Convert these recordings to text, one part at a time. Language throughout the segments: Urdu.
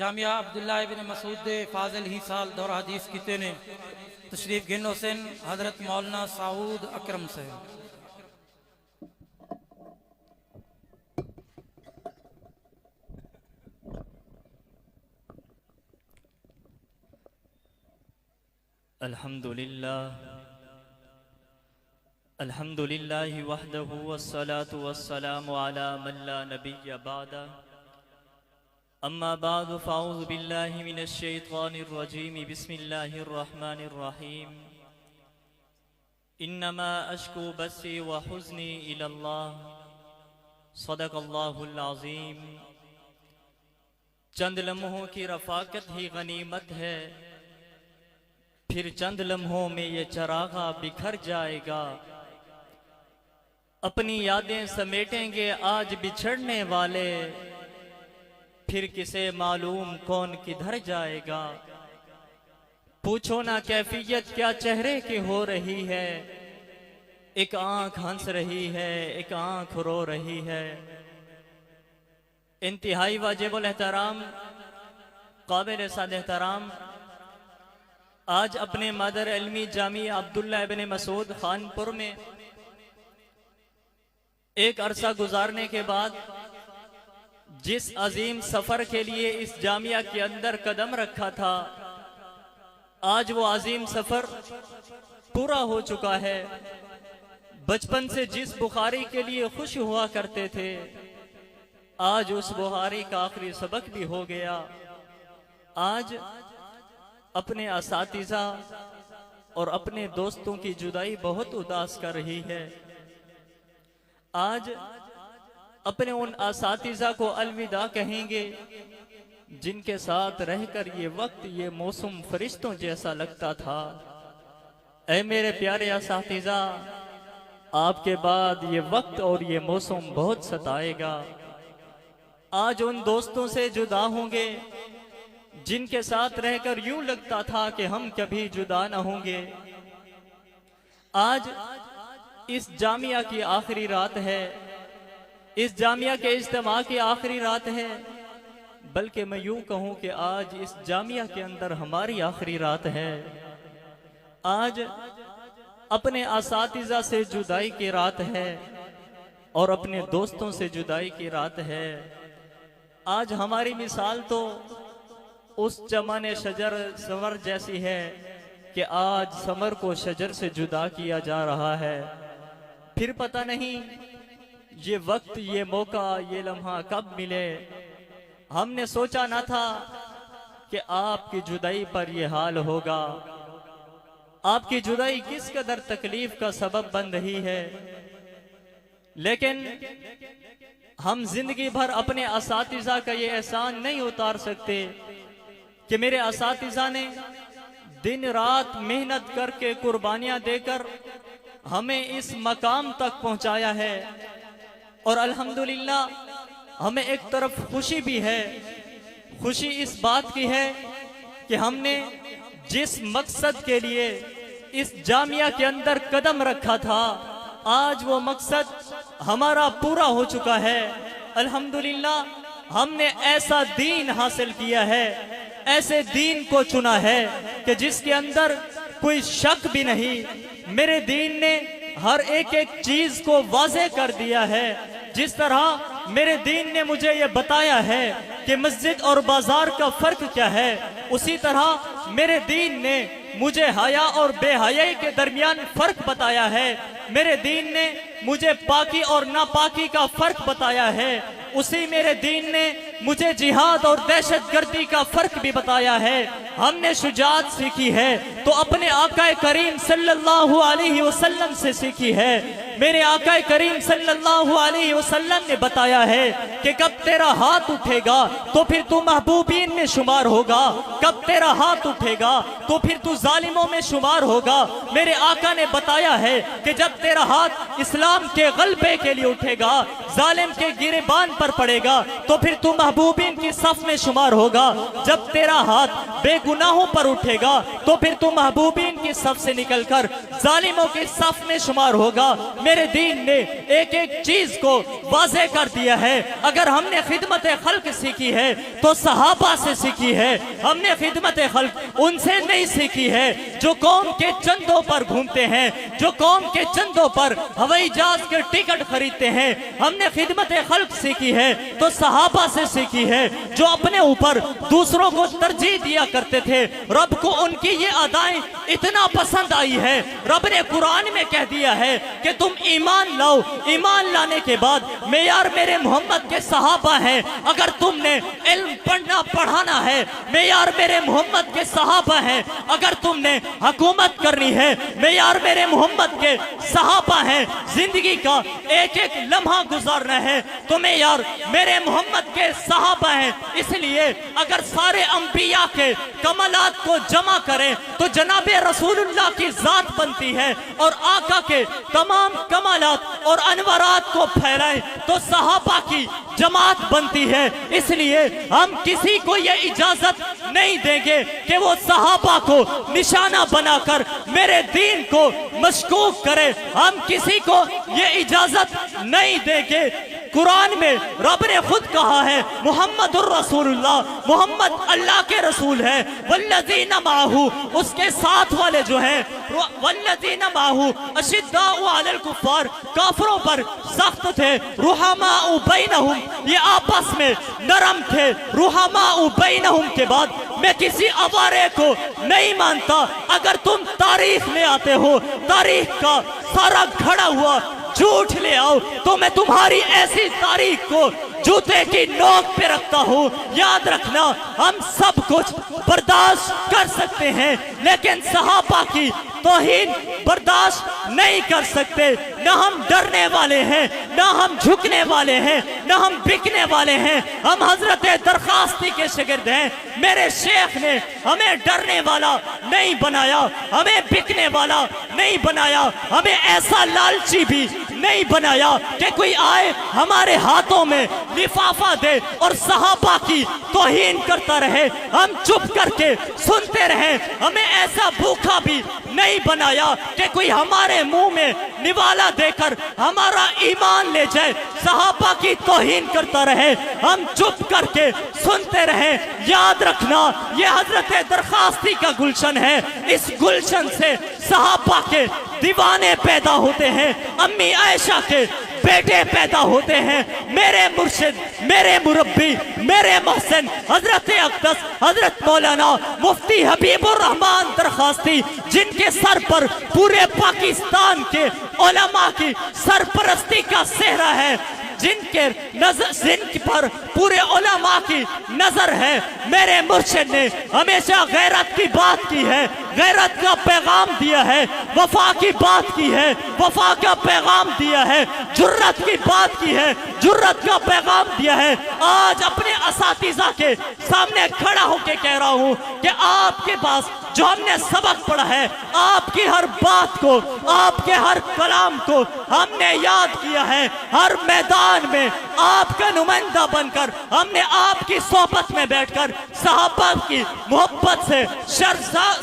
جامعہ عبداللہ ابن مسعود دے فاضل ہی سال دورہ حدیث کیتے نے تشریف گن حسین حضرت مولانا سعود اکرم سے الحمدللہ وحدہ والصلاة والسلام علی من لا نبی بعد اما بعد فاعوذ باللہ من الشیطان الرجیم بسم اللہ الرحمن الرحیم انما اشکو بثی وحزنی الی اللہ صدق اللہ العظیم۔ چند لمحوں کی رفاقت ہی غنیمت ہے، پھر چند لمحوں میں یہ چراغا بکھر جائے گا۔ اپنی یادیں سمیٹیں گے آج بچھڑنے والے، پھر کسے معلوم کون کدھر جائے گا۔ پوچھو نہ کیفیت کیا چہرے کی ہو رہی ہے، ایک آنکھ ہنس رہی ہے ایک آنکھ رو رہی ہے۔ انتہائی واجب الاحترام قابل صد احترام آج اپنے مادر علمی جامعہ عبداللہ ابن مسعود خانپور میں ایک عرصہ گزارنے کے بعد جس عظیم سفر کے لیے اس جامعہ کے اندر قدم رکھا تھا، آج وہ عظیم سفر پورا ہو چکا ہے۔ بچپن سے جس بخاری کے لیے خوش ہوا کرتے تھے، آج اس بخاری کا آخری سبق بھی ہو گیا۔ آج اپنے اساتذہ اور اپنے دوستوں کی جدائی بہت اداس کر رہی ہے۔ آج اپنے ان اساتذہ کو الوداع کہیں گے جن کے ساتھ رہ کر یہ وقت یہ موسم فرشتوں جیسا لگتا تھا۔ اے میرے پیارے اساتذہ، آپ کے بعد یہ وقت اور یہ موسم بہت ستائے گا۔ آج ان دوستوں سے جدا ہوں گے جن کے ساتھ رہ کر یوں لگتا تھا کہ ہم کبھی جدا نہ ہوں گے۔ آج اس جامعہ کی آخری رات ہے، اس جامعہ کے اجتماع کی آخری رات ہے، بلکہ میں یوں کہوں کہ آج اس جامعہ کے اندر ہماری آخری رات ہے۔ آج اپنے اساتذہ سے جدائی کی رات ہے اور اپنے دوستوں سے جدائی کی رات ہے۔ آج ہماری مثال تو اس چمن شجر ثمر جیسی ہے کہ آج ثمر کو شجر سے جدا کیا جا رہا ہے۔ پھر پتہ نہیں یہ وقت یہ موقع یہ لمحہ کب ملے۔ ہم نے سوچا نہ تھا کہ آپ کی جدائی پر یہ حال ہوگا۔ آپ کی جدائی کس قدر تکلیف کا سبب بن رہی ہے، لیکن ہم زندگی بھر اپنے اساتذہ کا یہ احسان نہیں اتار سکتے کہ میرے اساتذہ نے دن رات محنت کر کے قربانیاں دے کر ہمیں اس مقام تک پہنچایا ہے۔ اور الحمدللہ ہمیں ایک طرف خوشی بھی ہے، خوشی اس بات کی ہے کہ ہم نے جس مقصد کے لیے اس جامعہ کے اندر قدم رکھا تھا، آج وہ مقصد ہمارا پورا ہو چکا ہے۔ الحمدللہ ہم نے ایسا دین حاصل کیا ہے، ایسے دین کو چنا ہے کہ جس کے اندر کوئی شک بھی نہیں۔ میرے دین نے ہر ایک چیز کو واضح کر دیا ہے۔ جس طرح میرے دین نے مجھے یہ بتایا ہے کہ مسجد اور بازار کا فرق کیا ہے، اسی طرح میرے دین نے مجھے حیا اور بے حیائی کے درمیان فرق بتایا ہے۔ میرے دین نے مجھے پاکی اور ناپاکی کا فرق بتایا ہے، اسی میرے دین نے مجھے جہاد اور دہشت گردی کا فرق بھی بتایا ہے۔ ہم نے شجاعت سیکھی ہے تو اپنے آقا کریم صلی اللہ علیہ وسلم سے سیکھی ہے۔ میرے آقا کریم صلی اللہ علیہ وسلم نے بتایا ہے کہ کب تیرا ہاتھ اٹھے گا تو پھر تو محبوبین میں شمار ہوگا، کب تیرا ہاتھ اٹھے گا تو پھر تو ظالموں میں شمار ہوگا۔ میرے آقا نے بتایا ہے کہ جب تیرا ہاتھ اسلام کے غلبے کے لیے اٹھے گا، ظالم کے گریبان پر پڑے گا تو پھر تو محبوبین کی صف میں شمار ہوگا۔ جب تیرا ہاتھ بے گناہوں پر اٹھے گا تو پھر تو محبوبین کی صف سے نکل کر ظالموں کے صف میں شمار ہوگا۔ میرے دین نے ایک ایک چیز کو واضح کر دیا ہے۔ اگر ہم نے خدمت خلق سیکھی ہے تو صحابہ سے سیکھی ہے، ہم نے خدمت خلق ان سے نہیں سیکھی ہے جو قوم کے چندوں پر گھومتے ہیں، جو قوم کے چندوں پر ہوائی جہاز کے ٹکٹ خریدتے ہیں۔ ہم نے خدمت خلق سیکھی ہے تو صحابہ سے سیکھی ہے جو اپنے اوپر دوسروں کو ترجیح دیا کرتے تھے۔ رب کو ان کی یہ ادائیں اتنا پسند آئی ہے، رب نے قرآن میں کہہ دیا ہے کہ تم ایمان لاؤ، ایمان لانے کے بعد معیار میرے محمد کے صحابہ ہیں۔ اگر تم نے علم پڑھنا پڑھانا ہے، معیار میرے محمد کے صحابہ ہیں۔ اگر تم نے حکومت کرنی ہے، معیار میرے محمد کے صحابہ ہیں۔ زندگی کا ایک ایک لمحہ گزارنا ہے تو معیار میرے محمد کے صحابہ ہیں۔ اس لیے اگر سارے انبیاء کے کمالات کو جمع کریں تو جناب رسول اللہ کی ذات بنتی ہے، اور آقا کے تمام کمالات اور انوارات کو پھیلائیں تو صحابہ کی جماعت بنتی ہے۔ اس لیے ہم کسی کو یہ اجازت نہیں دیں گے کہ وہ صحابہ کو نشانہ بنا کر میرے دین کو مشکوک کرے، ہم کسی کو یہ اجازت نہیں دیں گے۔ قرآن میں رب نے خود کہا ہے محمد الرسول اللہ، محمد اللہ کے رسول ہے۔ والذین معہ، اس کے ساتھ والے جو ہیں، والذین معہ اشداء علی الکفار، کافروں پر سخت تھے، رحماء بینہم، یہ آپس میں نرم تھے۔ رحماء بینہم کے بعد میں کسی آوارے کو نہیں مانتا۔ اگر تم تاریخ لے آتے ہو، تاریخ کا سارا گھڑا ہوا جھوٹ لے آؤ تو میں تمہاری ایسی تاریخ کو جوتے کی نوک پہ رکھتا ہوں۔ یاد رکھنا ہم سب کچھ برداشت کر سکتے ہیں لیکن صحابہ کی توہین برداشت نہیں کر سکتے۔ نہ ہم ڈرنے والے ہیں، نہ ہم جھکنے والے ہیں، نہ ہم بکنے والے ہیں۔ ہم حضرت درخواستی کے شاگرد ہیں۔ میرے شیخ نے ہمیں ڈرنے والا نہیں بنایا، ہمیں بکنے والا نہیں بنایا، ہمیں ایسا لالچی بھی نہیں بنایا کہ کوئی آئے ہمارے ہاتھوں میں لفافہ دے اور صحابہ کی توہین کرتا رہے، ہم چپ کر کے سنتے رہیں۔ ہمیں ایسا بھوکا بھی نہیں بنایا کہ کوئی ہمارے منہ میں نوالا دے کر ہمارا ایمان لے جائے، صحابہ کی توہین کرتا رہے، ہم چپ کر کے سنتے رہیں۔ یاد رکھنا یہ حضرت درخواستی کا گلشن ہے، اس گلشن سے صحابہ کے دیوانے پیدا ہوتے ہیں، امی عائشہ کے بیٹے پیدا ہوتے ہیں۔ میرے مرشد، میرے مربی، میرے محسن حضرت اقدس حضرت مولانا مفتی حبیب الرحمن درخواستی، جن کے سر پر پورے پاکستان کے علماء کی سرپرستی کا سہرا ہے، جن پر پورے علماء کی نظر ہے۔ میرے مرشد نے ہمیشہ غیرت کی بات کی ہے، غیرت کا پیغام دیا ہے، وفا کی بات کی ہے، وفا کا پیغام دیا ہے، جرت کی بات کی ہے، جرت کا پیغام دیا ہے۔ آج اپنے اساتذہ کے سامنے کھڑا ہو کے کہہ رہا ہوں کہ آپ کے پاس جو ہم نے سبق پڑھا ہے، آپ کی ہر بات کو، آپ کے ہر کلام کو ہم نے یاد کیا ہے۔ ہر میدان میں آپ کا نمائندہ بن کر ہم نے آپ کی صحبت میں بیٹھ کر صحابہ کی محبت سے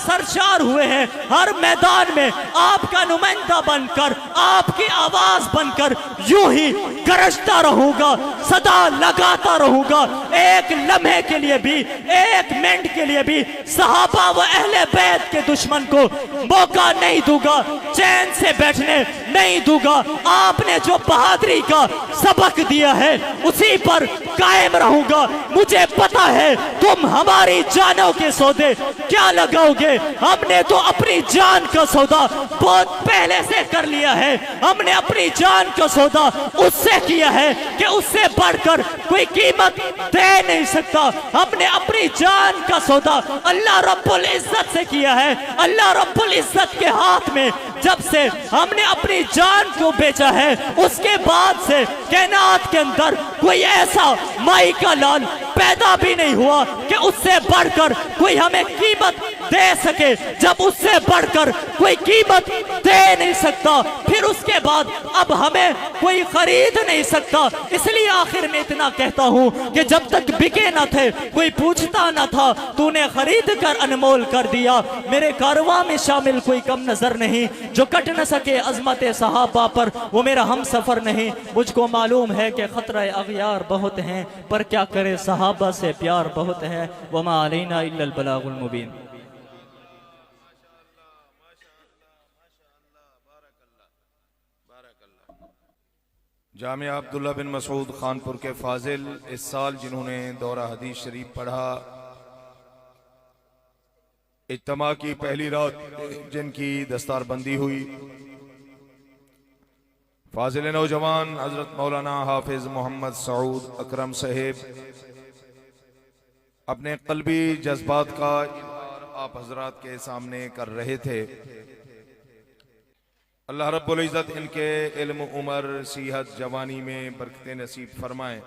سرشار ہوئے ہیں۔ ہر میدان میں آپ کا نمائندہ بن کر، آپ کی آواز بن کر یوں ہی گرجتا رہوں گا، صدا لگاتا رہوں گا۔ ایک لمحے کے لیے بھی، ایک منٹ کے لیے بھی صحابہ و اہل بیت کے دشمن کو موقع نہیں دوں گا، چین سے بیٹھنے نہیں دوں گا۔ آپ نے جو بہادری کا سبق دیا ہے اسی پر قائم رہوں گا۔ مجھے پتا ہے تم ہماری جانوں کے سودے کیا لگاؤ گے، ہم نے تو اپنی جان کا سودا بہت پہلے سے کر لیا ہے۔ ہم نے اپنی جان کا سودا اس سے کیا ہے کہ اس سے بڑھ کر کوئی قیمت دے نہیں سکتا۔ ہم نے اپنی جان کا سودا اللہ رب العزت سے کیا ہے۔ اللہ رب العزت کے ہاتھ میں جب سے ہم نے اپنی جان کو بیچا ہے، اس کے بعد سے کائنات کے اندر کوئی ایسا مائی کا لال پیدا بھی نہیں ہوا کہ اس سے بڑھ کر کوئی ہمیں قیمت دے سکے جب اس سے بڑھ کر کوئی قیمت دے نہیں سکتا، پھر اس کے بعد اب ہمیں کوئی خرید نہیں سکتا۔ اس لیے آخر میں اتنا کہتا ہوں کہ جب تک بکے نہ تھے کوئی پوچھتا نہ تھا، تو نے خرید کر انمول کر دیا۔ میرے کارواں میں شامل کوئی کم نظر نہیں، جو کٹ نہ سکے عظمت صحابہ پر وہ میرا ہم سفر نہیں۔ مجھ کو معلوم ہے کہ خطرہ اغیار بہت ہیں، پر کیا کرے صحابہ سے پیار بہت ہے۔ وما علینا الا البلاغ المبین۔ جامعہ عبداللہ بن مسعود خانپور کے فاضل اس سال جنہوں نے دورہ حدیث شریف پڑھا، اجتماع کی پہلی رات جن کی دستار بندی ہوئی، فاضل نوجوان حضرت مولانا حافظ محمد سعود اکرم صاحب اپنے قلبی جذبات کا اظہار آپ حضرات کے سامنے کر رہے تھے۔ اللہ رب العزت ان کے علم، عمر، صحت، جوانی میں برکتیں نصیب فرمائیں۔